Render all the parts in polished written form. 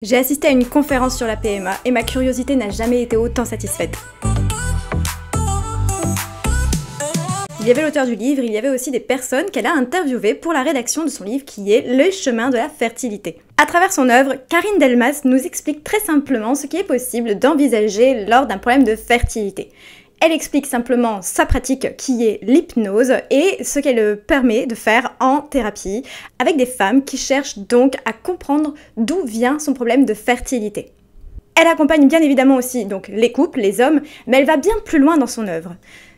J'ai assisté à une conférence sur la PMA et ma curiosité n'a jamais été autant satisfaite. Il y avait l'auteur du livre, il y avait aussi des personnes qu'elle a interviewées pour la rédaction de son livre qui est Le chemin de la fertilité. À travers son œuvre, Karine Delmas nous explique très simplement ce qui est possible d'envisager lors d'un problème de fertilité. Elle explique simplement sa pratique qui est l'hypnose et ce qu'elle permet de faire en thérapie avec des femmes qui cherchent donc à comprendre d'où vient son problème de fertilité. Elle accompagne bien évidemment aussi donc les couples, les hommes, mais elle va bien plus loin dans son œuvre.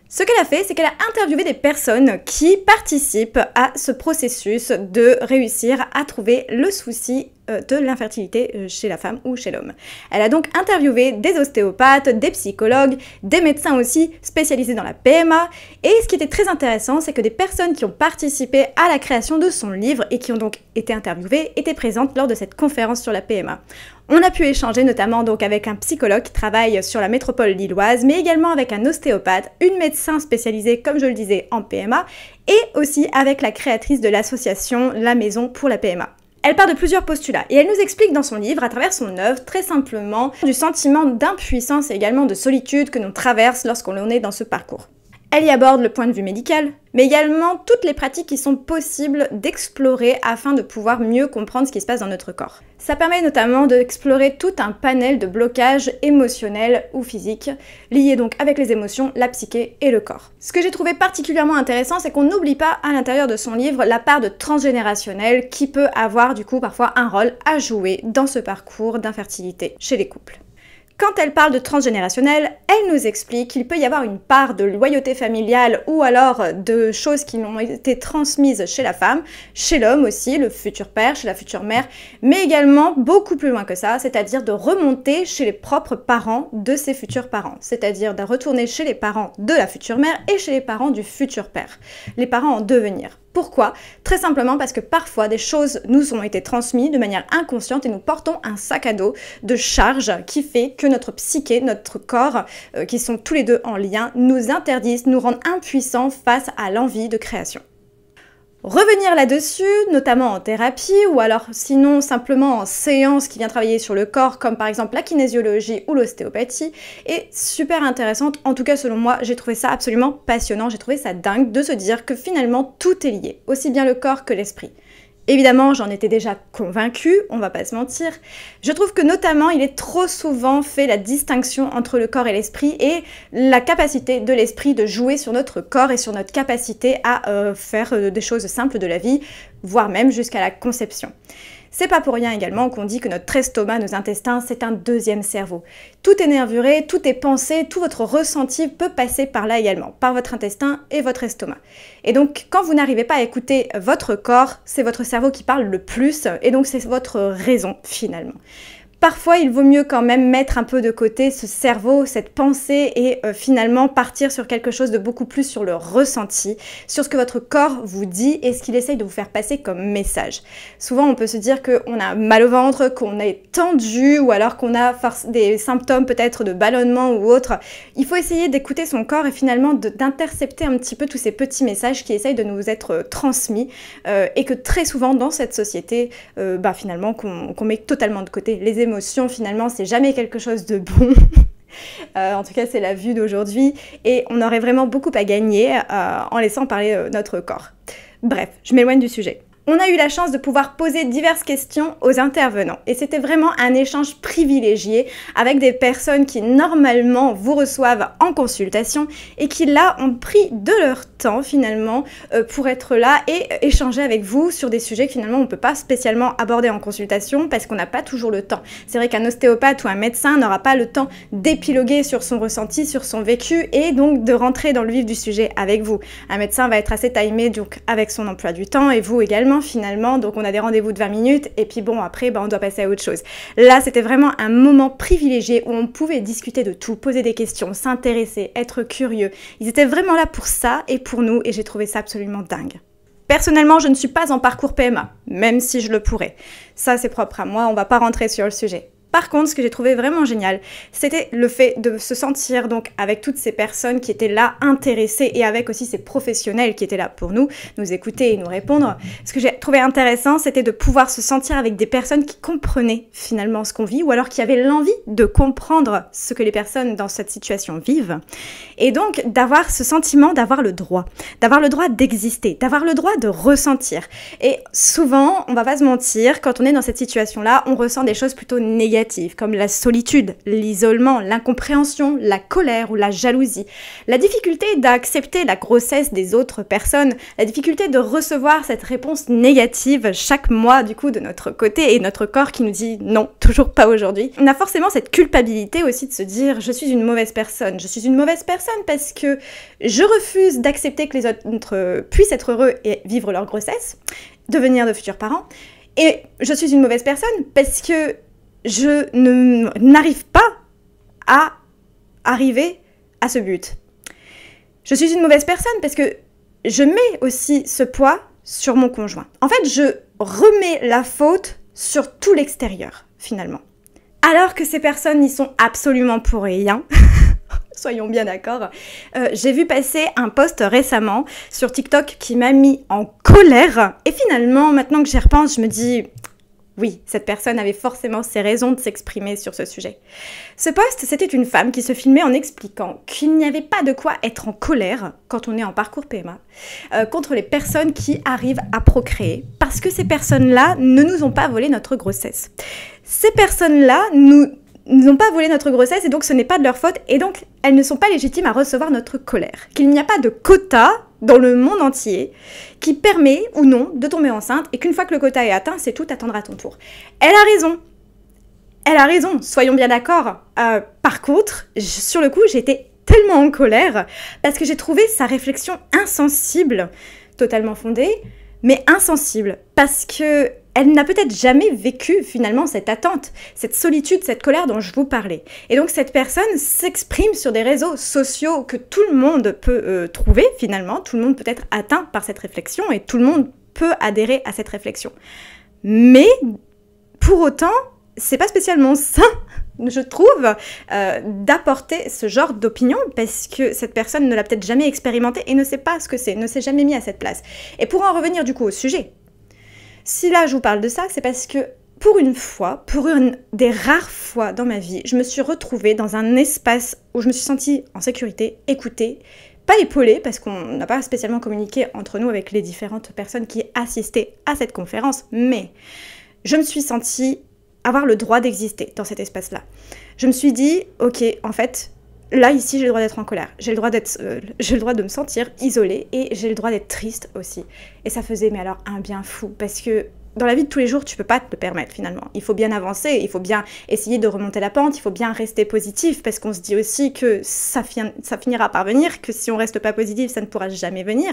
Ce qu'elle a fait, c'est qu'elle a interviewé des personnes qui participent à ce processus de réussir à trouver le souci de l'infertilité chez la femme ou chez l'homme. Elle a donc interviewé des ostéopathes, des psychologues, des médecins aussi spécialisés dans la PMA. Et ce qui était très intéressant, c'est que des personnes qui ont participé à la création de son livre et qui ont donc été interviewées étaient présentes lors de cette conférence sur la PMA. On a pu échanger notamment donc avec un psychologue qui travaille sur la métropole lilloise, mais également avec un ostéopathe, une médecin spécialisée, comme je le disais, en PMA, et aussi avec la créatrice de l'association La Maison pour la PMA. Elle part de plusieurs postulats et elle nous explique dans son livre, à travers son œuvre, très simplement du sentiment d'impuissance et également de solitude que l'on traverse lorsqu'on est dans ce parcours. Elle y aborde le point de vue médical, mais également toutes les pratiques qui sont possibles d'explorer afin de pouvoir mieux comprendre ce qui se passe dans notre corps. Ça permet notamment d'explorer tout un panel de blocages émotionnels ou physiques, liés donc avec les émotions, la psyché et le corps. Ce que j'ai trouvé particulièrement intéressant, c'est qu'on n'oublie pas à l'intérieur de son livre la part de transgénérationnel qui peut avoir du coup parfois un rôle à jouer dans ce parcours d'infertilité chez les couples. Quand elle parle de transgénérationnel, elle nous explique qu'il peut y avoir une part de loyauté familiale ou alors de choses qui ont été transmises chez la femme, chez l'homme aussi, le futur père, chez la future mère, mais également beaucoup plus loin que ça, c'est-à-dire de remonter chez les propres parents de ses futurs parents, c'est-à-dire de retourner chez les parents de la future mère et chez les parents du futur père, les parents en devenir. Pourquoi? Très simplement parce que parfois des choses nous ont été transmises de manière inconsciente et nous portons un sac à dos de charge qui fait que notre psyché, notre corps, qui sont tous les deux en lien, nous interdisent, nous rendent impuissants face à l'envie de création. Revenir là-dessus, notamment en thérapie ou alors sinon simplement en séance qui vient travailler sur le corps comme par exemple la kinésiologie ou l'ostéopathie est super intéressante. En tout cas selon moi, j'ai trouvé ça absolument passionnant, j'ai trouvé ça dingue de se dire que finalement tout est lié, aussi bien le corps que l'esprit. Évidemment, j'en étais déjà convaincue, on va pas se mentir. Je trouve que notamment, il est trop souvent fait la distinction entre le corps et l'esprit et la capacité de l'esprit de jouer sur notre corps et sur notre capacité à faire des choses simples de la vie, voire même jusqu'à la conception. C'est pas pour rien également qu'on dit que notre estomac, nos intestins, c'est un deuxième cerveau. Tout est nervuré, tout est pensé, tout votre ressenti peut passer par là également, par votre intestin et votre estomac. Et donc, quand vous n'arrivez pas à écouter votre corps, c'est votre cerveau qui parle le plus, et donc c'est votre raison finalement. Parfois, il vaut mieux quand même mettre un peu de côté ce cerveau, cette pensée et finalement partir sur quelque chose de beaucoup plus sur le ressenti, sur ce que votre corps vous dit et ce qu'il essaye de vous faire passer comme message. Souvent, on peut se dire qu'on a mal au ventre, qu'on est tendu ou alors qu'on a des symptômes peut-être de ballonnement ou autre. Il faut essayer d'écouter son corps et finalement d'intercepter un petit peu tous ces petits messages qui essayent de nous être transmis et que très souvent dans cette société, finalement, qu'on met totalement de côté. Les émotions, finalement, c'est jamais quelque chose de bon. En tout cas, c'est la vue d'aujourd'hui. Et on aurait vraiment beaucoup à gagner en laissant parler notre corps. Bref, je m'éloigne du sujet. On a eu la chance de pouvoir poser diverses questions aux intervenants et c'était vraiment un échange privilégié avec des personnes qui normalement vous reçoivent en consultation et qui là ont pris de leur temps finalement pour être là et échanger avec vous sur des sujets que finalement on ne peut pas spécialement aborder en consultation parce qu'on n'a pas toujours le temps. C'est vrai qu'un ostéopathe ou un médecin n'aura pas le temps d'épiloguer sur son ressenti, sur son vécu et donc de rentrer dans le vif du sujet avec vous. Un médecin va être assez timé donc avec son emploi du temps et vous également finalement, donc on a des rendez-vous de 20 minutes et puis bon après on doit passer à autre chose. Là c'était vraiment un moment privilégié où on pouvait discuter de tout, poser des questions, s'intéresser, être curieux. Ils étaient vraiment là pour ça et pour nous et j'ai trouvé ça absolument dingue. Personnellement je ne suis pas en parcours PMA, même si je le pourrais. Ça c'est propre à moi, on va pas rentrer sur le sujet. Par contre, ce que j'ai trouvé vraiment génial, c'était le fait de se sentir donc avec toutes ces personnes qui étaient là intéressées et avec aussi ces professionnels qui étaient là pour nous écouter et nous répondre. Ce que j'ai trouvé intéressant, c'était de pouvoir se sentir avec des personnes qui comprenaient finalement ce qu'on vit ou alors qui avaient l'envie de comprendre ce que les personnes dans cette situation vivent. Et donc d'avoir ce sentiment d'avoir le droit d'exister, d'avoir le droit de ressentir. Et souvent, on va pas se mentir, quand on est dans cette situation-là, on ressent des choses plutôt négatives, comme la solitude, l'isolement, l'incompréhension, la colère ou la jalousie, la difficulté d'accepter la grossesse des autres personnes, la difficulté de recevoir cette réponse négative chaque mois du coup de notre côté et notre corps qui nous dit non, toujours pas aujourd'hui. On a forcément cette culpabilité aussi de se dire je suis une mauvaise personne parce que je refuse d'accepter que les autres puissent être heureux et vivre leur grossesse, devenir de futurs parents, et je suis une mauvaise personne parce que je n'arrive pas à arriver à ce but. Je suis une mauvaise personne parce que je mets aussi ce poids sur mon conjoint. En fait, je remets la faute sur tout l'extérieur, finalement. Alors que ces personnes n'y sont absolument pour rien. Soyons bien d'accord. J'ai vu passer un post récemment sur TikTok qui m'a mis en colère. Et finalement, maintenant que j'y repense, je me dis... Oui, cette personne avait forcément ses raisons de s'exprimer sur ce sujet. Ce post, c'était une femme qui se filmait en expliquant qu'il n'y avait pas de quoi être en colère quand on est en parcours PMA contre les personnes qui arrivent à procréer parce que ces personnes-là ne nous ont pas volé notre grossesse. Ces personnes-là n'ont pas volé notre grossesse et donc ce n'est pas de leur faute et donc elles ne sont pas légitimes à recevoir notre colère. Qu'il n'y a pas de quota dans le monde entier qui permet ou non de tomber enceinte et qu'une fois que le quota est atteint, c'est tout, attendre à ton tour. Elle a raison, soyons bien d'accord. Par contre, sur le coup, j'étais tellement en colère parce que j'ai trouvé sa réflexion insensible, totalement fondée, mais insensible, parce que elle n'a peut-être jamais vécu finalement cette attente, cette solitude, cette colère dont je vous parlais. Et donc cette personne s'exprime sur des réseaux sociaux que tout le monde peut trouver finalement, tout le monde peut être atteint par cette réflexion et tout le monde peut adhérer à cette réflexion. Mais pour autant, c'est pas spécialement sain, je trouve, d'apporter ce genre d'opinion parce que cette personne ne l'a peut-être jamais expérimenté et ne sait pas ce que c'est, ne s'est jamais mis à cette place. Et pour en revenir du coup au sujet, si là je vous parle de ça, c'est parce que pour une fois, pour une des rares fois dans ma vie, je me suis retrouvée dans un espace où je me suis sentie en sécurité, écoutée, pas épaulée parce qu'on n'a pas spécialement communiqué entre nous avec les différentes personnes qui assistaient à cette conférence, mais je me suis sentie avoir le droit d'exister dans cet espace-là. Je me suis dit, ok, en fait, là, ici, j'ai le droit d'être en colère, j'ai le droit de me sentir isolée et j'ai le droit d'être triste aussi. Et ça faisait, mais alors, un bien fou, parce que dans la vie de tous les jours, tu peux pas te le permettre finalement. Il faut bien avancer, il faut bien essayer de remonter la pente, il faut bien rester positif, parce qu'on se dit aussi que ça finira par venir, que si on reste pas positif, ça ne pourra jamais venir.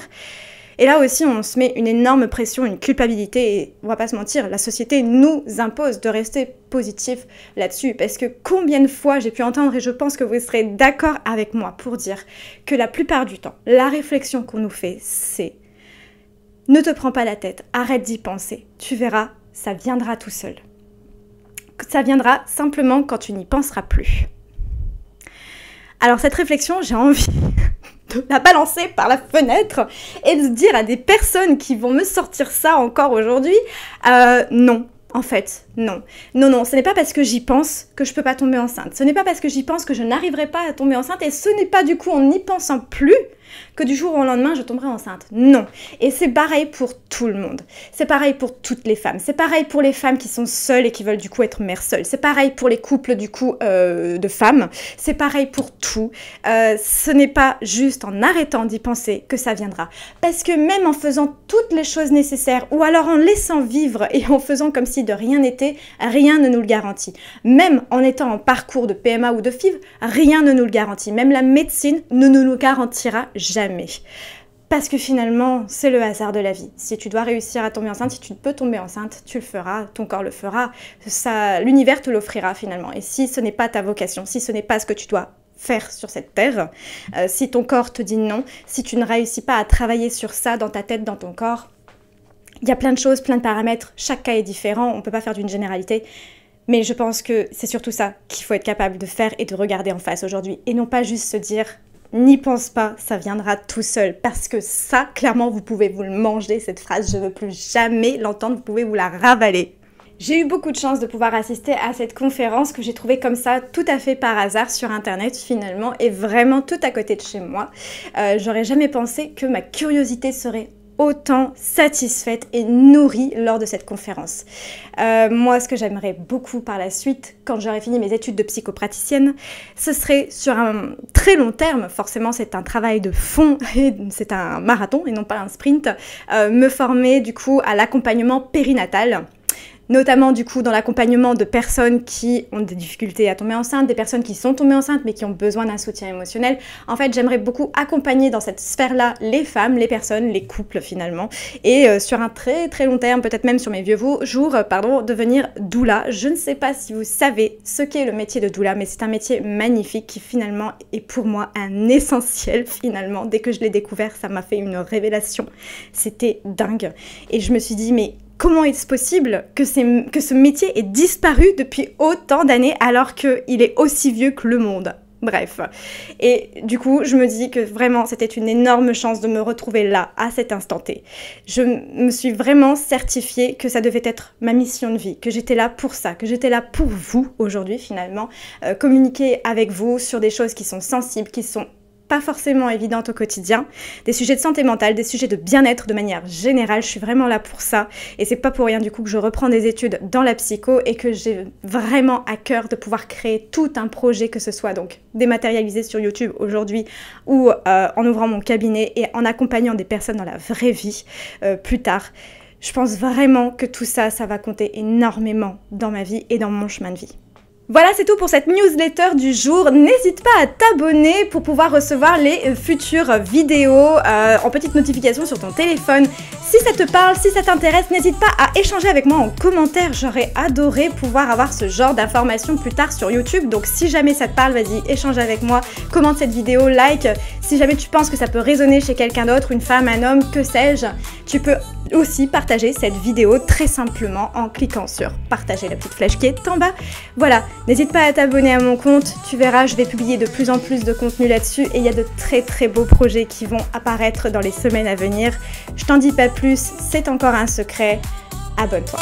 Et là aussi, on se met une énorme pression, une culpabilité, et on va pas se mentir, la société nous impose de rester positif là-dessus, parce que combien de fois j'ai pu entendre, et je pense que vous serez d'accord avec moi pour dire que la plupart du temps, la réflexion qu'on nous fait, c'est « Ne te prends pas la tête, arrête d'y penser, tu verras, ça viendra tout seul. Ça viendra simplement quand tu n'y penseras plus. » Alors cette réflexion, j'ai envie de la balancer par la fenêtre et de dire à des personnes qui vont me sortir ça encore aujourd'hui, non, en fait, non. Non, ce n'est pas parce que j'y pense que je peux pas tomber enceinte. Ce n'est pas parce que j'y pense que je n'arriverai pas à tomber enceinte et ce n'est pas du coup en n'y pensant plus que du jour au lendemain je tomberai enceinte. Non. Et c'est pareil pour tout le monde. C'est pareil pour toutes les femmes. C'est pareil pour les femmes qui sont seules et qui veulent du coup être mères seules. C'est pareil pour les couples du coup de femmes. C'est pareil pour tout. Ce n'est pas juste en arrêtant d'y penser que ça viendra. Parce que même en faisant toutes les choses nécessaires ou alors en laissant vivre et en faisant comme si de rien n'était, rien ne nous le garantit. Même en étant en parcours de PMA ou de FIV, rien ne nous le garantit. Même la médecine ne nous le garantira jamais. Parce que finalement, c'est le hasard de la vie. Si tu dois réussir à tomber enceinte, si tu peux tomber enceinte, tu le feras, ton corps le fera, l'univers te l'offrira finalement. Et si ce n'est pas ta vocation, si ce n'est pas ce que tu dois faire sur cette terre, si ton corps te dit non, si tu ne réussis pas à travailler sur ça dans ta tête, dans ton corps, il y a plein de choses, plein de paramètres, chaque cas est différent, on ne peut pas faire d'une généralité. Mais je pense que c'est surtout ça qu'il faut être capable de faire et de regarder en face aujourd'hui. Et non pas juste se dire « n'y pense pas, ça viendra tout seul ». Parce que ça, clairement, vous pouvez vous le manger, cette phrase. Je ne veux plus jamais l'entendre, vous pouvez vous la ravaler. J'ai eu beaucoup de chance de pouvoir assister à cette conférence que j'ai trouvée comme ça tout à fait par hasard sur internet finalement et vraiment tout à côté de chez moi. J'aurais jamais pensé que ma curiosité serait autant satisfaite et nourrie lors de cette conférence. Moi, ce que j'aimerais beaucoup par la suite, quand j'aurai fini mes études de psychopraticienne, ce serait sur un très long terme, forcément c'est un travail de fond, c'est un marathon et non pas un sprint, me former du coup à l'accompagnement périnatal. Notamment du coup dans l'accompagnement de personnes qui ont des difficultés à tomber enceinte, des personnes qui sont tombées enceintes mais qui ont besoin d'un soutien émotionnel. En fait, j'aimerais beaucoup accompagner dans cette sphère-là les femmes, les personnes, les couples finalement. Et sur un très très long terme, peut-être même sur mes vieux jours, devenir doula. Je ne sais pas si vous savez ce qu'est le métier de doula, mais c'est un métier magnifique qui finalement est pour moi un essentiel finalement. Dès que je l'ai découvert, ça m'a fait une révélation. C'était dingue. Et je me suis dit, mais comment est-ce possible que ce métier ait disparu depuis autant d'années alors qu'il est aussi vieux que le monde? Bref. Et du coup, je me dis que vraiment, c'était une énorme chance de me retrouver là, à cet instant T. Je me suis vraiment certifiée que ça devait être ma mission de vie, que j'étais là pour ça, que j'étais là pour vous aujourd'hui finalement, communiquer avec vous sur des choses qui sont sensibles, qui sont pas forcément évidentes au quotidien, des sujets de santé mentale, des sujets de bien-être de manière générale, je suis vraiment là pour ça et c'est pas pour rien du coup que je reprends des études dans la psycho et que j'ai vraiment à cœur de pouvoir créer tout un projet, que ce soit donc dématérialisé sur YouTube aujourd'hui ou en ouvrant mon cabinet et en accompagnant des personnes dans la vraie vie plus tard. Je pense vraiment que tout ça, ça va compter énormément dans ma vie et dans mon chemin de vie. Voilà, c'est tout pour cette newsletter du jour. N'hésite pas à t'abonner pour pouvoir recevoir les futures vidéos en petite notification sur ton téléphone. Si ça te parle, si ça t'intéresse, n'hésite pas à échanger avec moi en commentaire. J'aurais adoré pouvoir avoir ce genre d'informations plus tard sur YouTube. Donc si jamais ça te parle, vas-y, échange avec moi, commente cette vidéo, like. Si jamais tu penses que ça peut résonner chez quelqu'un d'autre, une femme, un homme, que sais-je, tu peux aussi partager cette vidéo très simplement en cliquant sur partager, la petite flèche qui est en bas. Voilà, n'hésite pas à t'abonner à mon compte, tu verras, je vais publier de plus en plus de contenu là-dessus et il y a de très très beaux projets qui vont apparaître dans les semaines à venir. Je t'en dis pas plus, c'est encore un secret, abonne-toi.